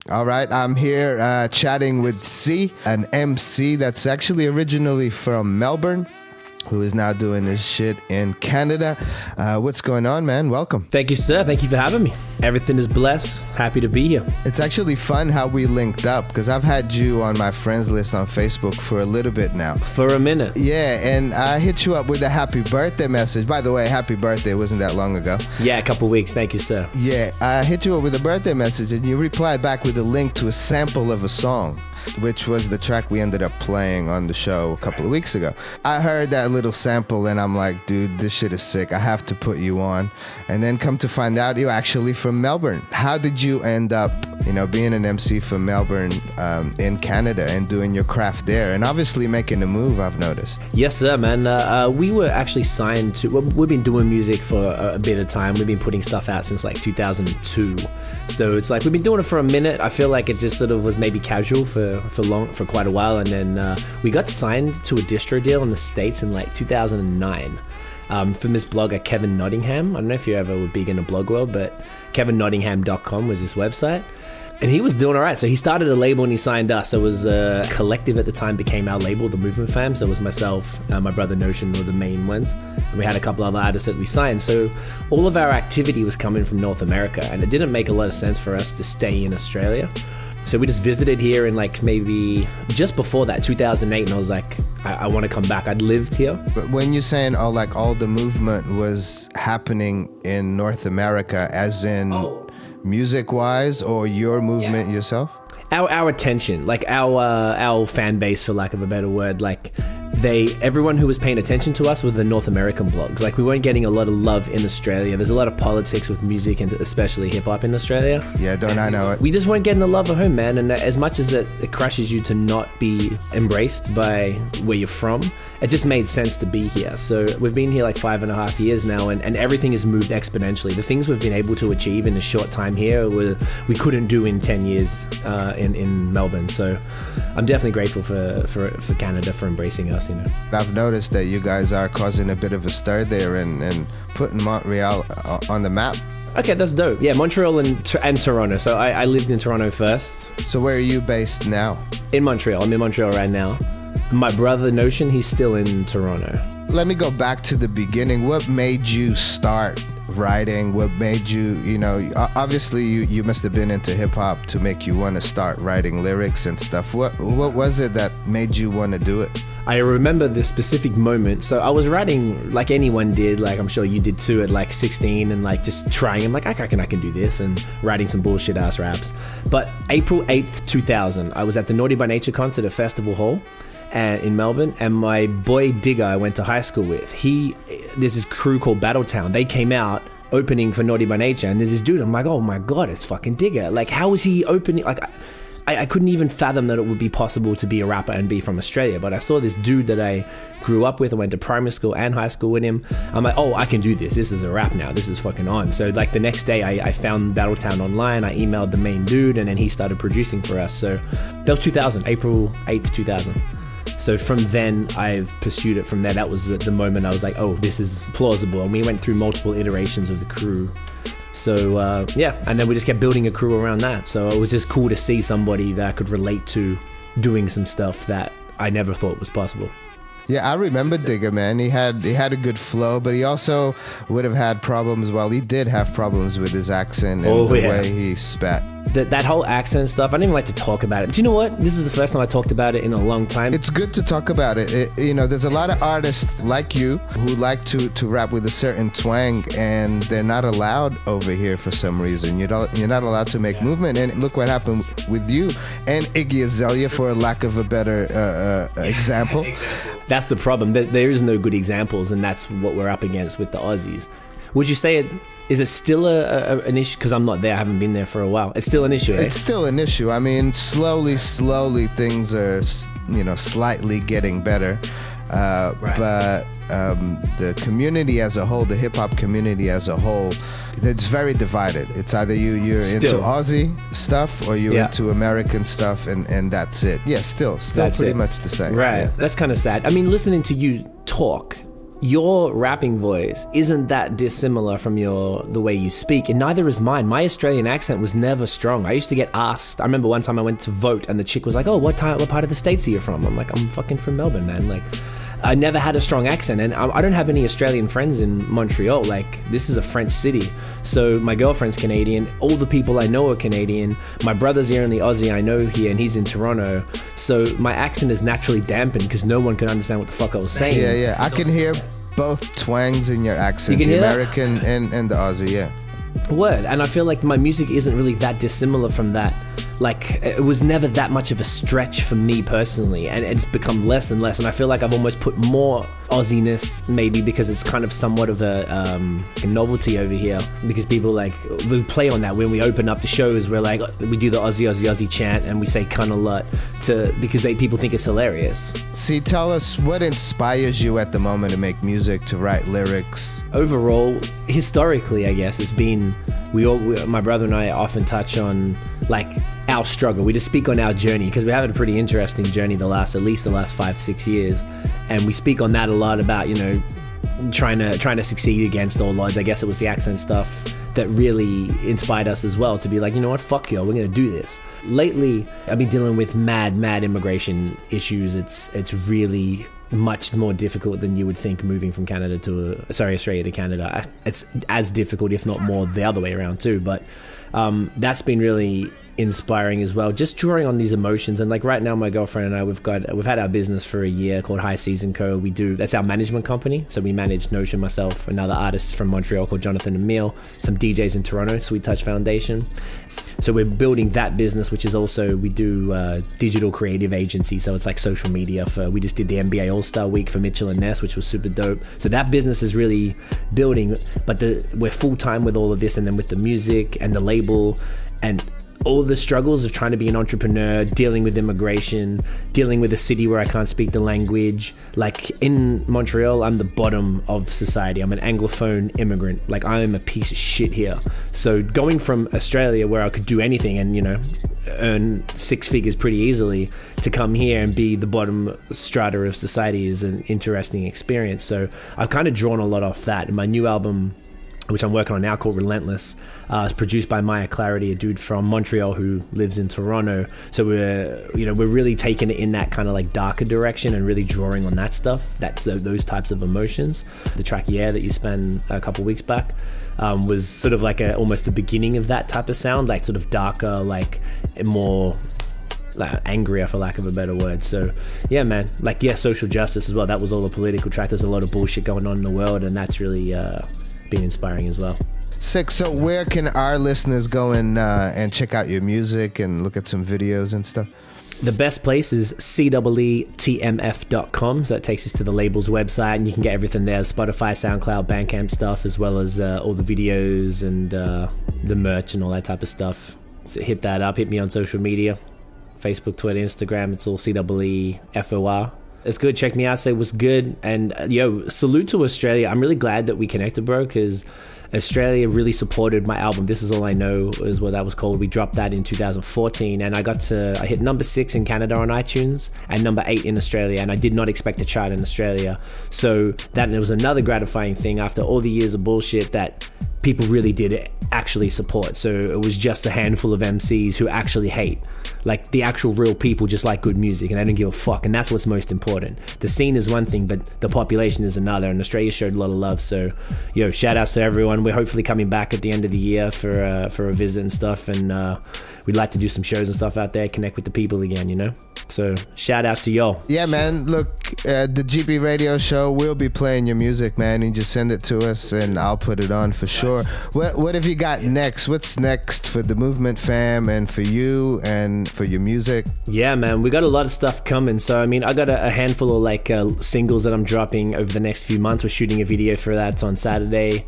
All right, I'm here chatting with Cee, an MC that's actually originally from Melbourne, who is now doing his shit in Canada. What's going on, man? Welcome. Thank you, sir. Thank you for having me. Everything is blessed. Happy to be here. It's actually fun how we linked up, because I've had you on my friends list on Facebook for a little bit now. For a minute. Yeah, and I hit you up with a happy birthday message. By the way, happy birthday. It wasn't that long ago. Yeah, a couple weeks. Thank you, sir. Yeah, I hit you up with a birthday message, and you replied back with a link to a sample of a song, which was the track we ended up playing on the show a couple of weeks ago. I heard that little sample and I'm like, dude, this shit is sick. I have to put you on. And then come to find out you're actually from Melbourne. How did you end up, being an MC from Melbourne in Canada and doing your craft there? And obviously making a move, I've noticed. Yes, sir, man. We were actually signed to... We've been doing music for a bit of time. We've been putting stuff out since like 2002. So it's like we've been doing it for a minute. I feel like it just sort of was maybe casual for quite a while, and then we got signed to a distro deal in the States in like 2009 from this blogger Kevin Nottingham. I don't know if you ever were big in the blog world, but kevinnottingham.com was his website, and he was doing all right. So he started a label and he signed us. So it was a collective at the time, became our label, the Movement Fam. So it was myself, my brother Notion were the main ones, and we had a couple other artists that we signed. So all of our activity was coming from North America, and it didn't make a lot of sense for us to stay in Australia. So we just visited here in like maybe just before that, 2008, and I was like, I want to come back. I'd lived here. But when you're saying all the movement was happening in North America, as in music-wise, or your movement yourself? Our attention, like our fan base, for lack of a better word, like everyone who was paying attention to us were the North American blogs. Like we weren't getting a lot of love in Australia. There's a lot of politics with music and especially hip hop in Australia. Yeah, don't I know it? We just weren't getting the love at home, man. And as much as it crushes you to not be embraced by where you're from, it just made sense to be here. So we've been here like 5.5 years now, and everything has moved exponentially. The things we've been able to achieve in a short time here we couldn't do in 10 years in Melbourne. So I'm definitely grateful for Canada for embracing us. I've noticed that you guys are causing a bit of a stir there and putting Montreal on the map. Okay, that's dope. Yeah, Montreal and Toronto. So I lived in Toronto first. So where are you based now? In Montreal. I'm in Montreal right now. My brother Notion, he's still in Toronto. Let me go back to the beginning. What made you start writing? What made you, obviously you must have been into hip hop to make you want to start writing lyrics and stuff. What was it that made you want to do it? I remember this specific moment. So I was writing like anyone did, like I'm sure you did too, at like 16, and like just trying. I'm like, I reckon I can do this, and writing some bullshit ass raps. But April 8th, 2000, I was at the Naughty by Nature concert at Festival Hall in Melbourne, and my boy Digger I went to high school with, there's this crew called Battletown. They came out opening for Naughty by Nature, and there's this dude. I'm like, oh my god, it's fucking Digger. Like, how is he opening? Like, I couldn't even fathom that it would be possible to be a rapper and be from Australia. But I saw this dude that I grew up with. I went to primary school and high school with him. I'm like, oh, I can do this. This is a rap now. This is fucking on. So like the next day I found Battletown online. I emailed the main dude, and then he started producing for us. So that was 2000, April 8th, 2000. So from then, I've pursued it from there. That was the moment I was like, oh, this is plausible. And we went through multiple iterations of the crew. So, and then we just kept building a crew around that. So it was just cool to see somebody that I could relate to doing some stuff that I never thought was possible. Yeah, I remember Digger, man. He had a good flow, but he also would have had problems. Well, he did have problems with his accent and the way he spat. That whole accent stuff, I didn't even like to talk about it. Do you know what? This is the first time I talked about it in a long time. It's good to talk about it. There's a lot of artists like you who like to rap with a certain twang, and they're not allowed over here for some reason. You're not allowed to make movement. And look what happened with you and Iggy Azalea, for a lack of a better example. That's the problem. There is no good examples, and that's what we're up against with the Aussies. Would you say is it still an issue? Because I'm not there. I haven't been there for a while. It's still an issue, eh? It's still an issue. I mean, slowly things are, slightly getting better. Right. But the community as a whole, the hip-hop community as a whole, it's very divided. It's either you're into Aussie stuff or you're into American stuff, and that's it. Yeah, still that's pretty much the same. Right. Yeah. That's kind of sad. I mean, listening to you talk, your rapping voice isn't that dissimilar from the way you speak, and neither is mine. My Australian accent was never strong. I used to get asked. I remember one time I went to vote, and the chick was like, "Oh, what part of the States are you from?" I'm like, "I'm fucking from Melbourne, man." Like, I never had a strong accent, and I don't have any Australian friends in Montreal. Like, this is a French city, so my girlfriend's Canadian. All the people I know are Canadian. My brother's the only Aussie I know here, and he's in Toronto. So my accent is naturally dampened because no one can understand what the fuck I was saying. Yeah. I can hear both twangs in your accent, You can the hear that? American and the Aussie, yeah. Word. And I feel like my music isn't really that dissimilar from that. Like, it was never that much of a stretch for me personally, and it's become less and less, and I feel like I've almost put more Aussie-ness, maybe because it's kind of somewhat of a novelty over here, because people like, we play on that when we open up the shows. We're like, we do the Aussie chant, and we say cunt a lot because people think it's hilarious. See, tell us what inspires you at the moment to make music, to write lyrics. Overall, historically, I guess, it's been, my brother and I often touch on like our struggle. We just speak on our journey because we're having a pretty interesting journey at least the last 5-6 years, and we speak on that a lot about, you know, trying to succeed against all odds. I guess it was the accent stuff that really inspired us as well to be like, you know what, fuck y'all, we're gonna do this. Lately, I've been dealing with mad immigration issues. It's really much more difficult than you would think moving from Australia to Canada. It's as difficult, if not more, the other way around too. But that's been really inspiring as well, just drawing on these emotions. And like right now, my girlfriend and I, we've had our business for a year called High Season Co. That's our management company. So we manage Notion, myself, another artist from Montreal called Jonathan Emile, some DJs in Toronto, Sweet Touch Foundation. So we're building that business, which is also, we do digital creative agency. So it's like social media we just did the NBA All-Star Week for Mitchell and Ness, which was super dope. So that business is really building, but we're full-time with all of this, and then with the music and the label and all the struggles of trying to be an entrepreneur, dealing with immigration, dealing with a city where I can't speak the language. Like in Montreal, I'm the bottom of society. I'm an Anglophone immigrant. Like, I'm a piece of shit here. So going from Australia, where I could do anything and, you know, earn 6 figures pretty easily, to come here and be the bottom strata of society is an interesting experience. So I've kind of drawn a lot off that. And my new album, which I'm working on now, called Relentless, is produced by Maya Clarity, a dude from Montreal who lives in Toronto. So we're really taking it in that kind of like darker direction and really drawing on that stuff, those types of emotions. The track "Yeah" that you spent a couple weeks back was sort of like almost the beginning of that type of sound, like sort of darker, like more like angrier, for lack of a better word. So yeah, man, like, yeah, social justice as well. That was all a political track. There's a lot of bullshit going on in the world, and that's really been inspiring as well. Sick. So where can our listeners go and check out your music and look at some videos and stuff? The best place is ceetmf.com. So that takes us to the label's website, and you can get everything there: Spotify, SoundCloud, Bandcamp stuff, as well as all the videos and the merch and all that type of stuff. So hit that up. Hit me on social media: Facebook, Twitter, Instagram. It's all CEEFOR. It's good. Check me out. Say what's good. And yo, salute to Australia. I'm really glad that we connected, bro, because Australia really supported my album. This Is All I Know is what that was called. We dropped that in 2014, and I hit number 6 in Canada on iTunes and number 8 in Australia, and I did not expect to chart in Australia. So that was another gratifying thing after all the years of bullshit that people really did actually support. So it was just a handful of MCs who actually hate. Like, the actual real people just like good music, and they don't give a fuck, and that's what's most important. The scene is one thing, but the population is another, and Australia showed a lot of love. So yo, shout outs to everyone. We're hopefully coming back at the end of the year for a visit and stuff, and we'd like to do some shows and stuff out there, connect with the people again, you know. So shout outs to y'all. Yeah, man, look, the GP radio show, we'll be playing your music, man. You just send it to us and I'll put it on for sure. What have you got next? What's next for the Movement fam and for you and for your music? Yeah, man, we got a lot of stuff coming. So I mean, I got a handful of like singles that I'm dropping over the next few months. We're shooting a video for that on Saturday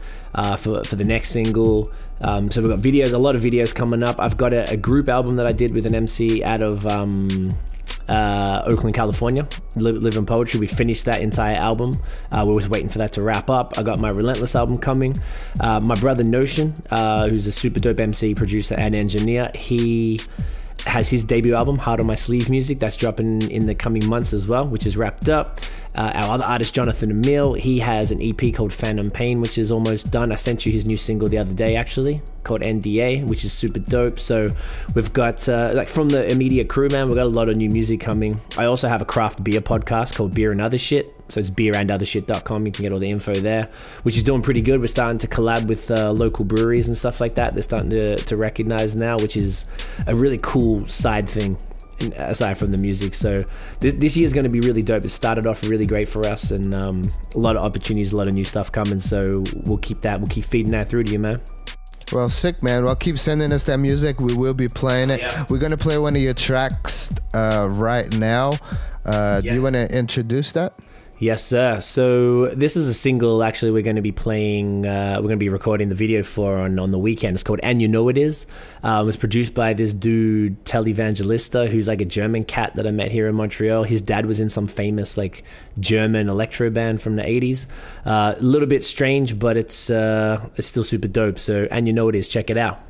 for the next single. So we've got videos, a lot of videos coming up. I've got a group album that I did with an MC out of Oakland, California, Live in Poetry. We finished that entire album. We're just waiting for that to wrap up. I got my Relentless album coming. My brother Notion, who's a super dope MC, producer and engineer, he has his debut album, Heart on My Sleeve Music, that's dropping in the coming months as well, which is wrapped up. Our other artist, Jonathan Emile, he has an EP called Phantom Pain, which is almost done. I sent you his new single the other day, actually, called NDA, which is super dope. So we've got, like from the immediate crew, man, we've got a lot of new music coming. I also have a craft beer podcast called Beer and Other Shit. So it's beerandothershit.com. You can get all the info there, which is doing pretty good. We're starting to collab with local breweries and stuff like that. They're starting to recognize now, which is a really cool side thing aside from the music. So this year is going to be really dope. It started off really great for us, and a lot of opportunities, a lot of new stuff coming. So we'll keep feeding that through to you, man. Well, sick, man. Well, keep sending us that music. We will be playing it. Yeah. We're going to play one of your tracks right now. Yes. Do you want to introduce that? Yes, sir. So this is a single, actually, we're going to be playing, we're going to be recording the video for on the weekend. It's called And You Know It Is. It was produced by this dude, Televangelista, who's like a German cat that I met here in Montreal. His dad was in some famous like German electro band from the 80s. A little bit strange, but it's still super dope. So And You Know It Is. Check it out.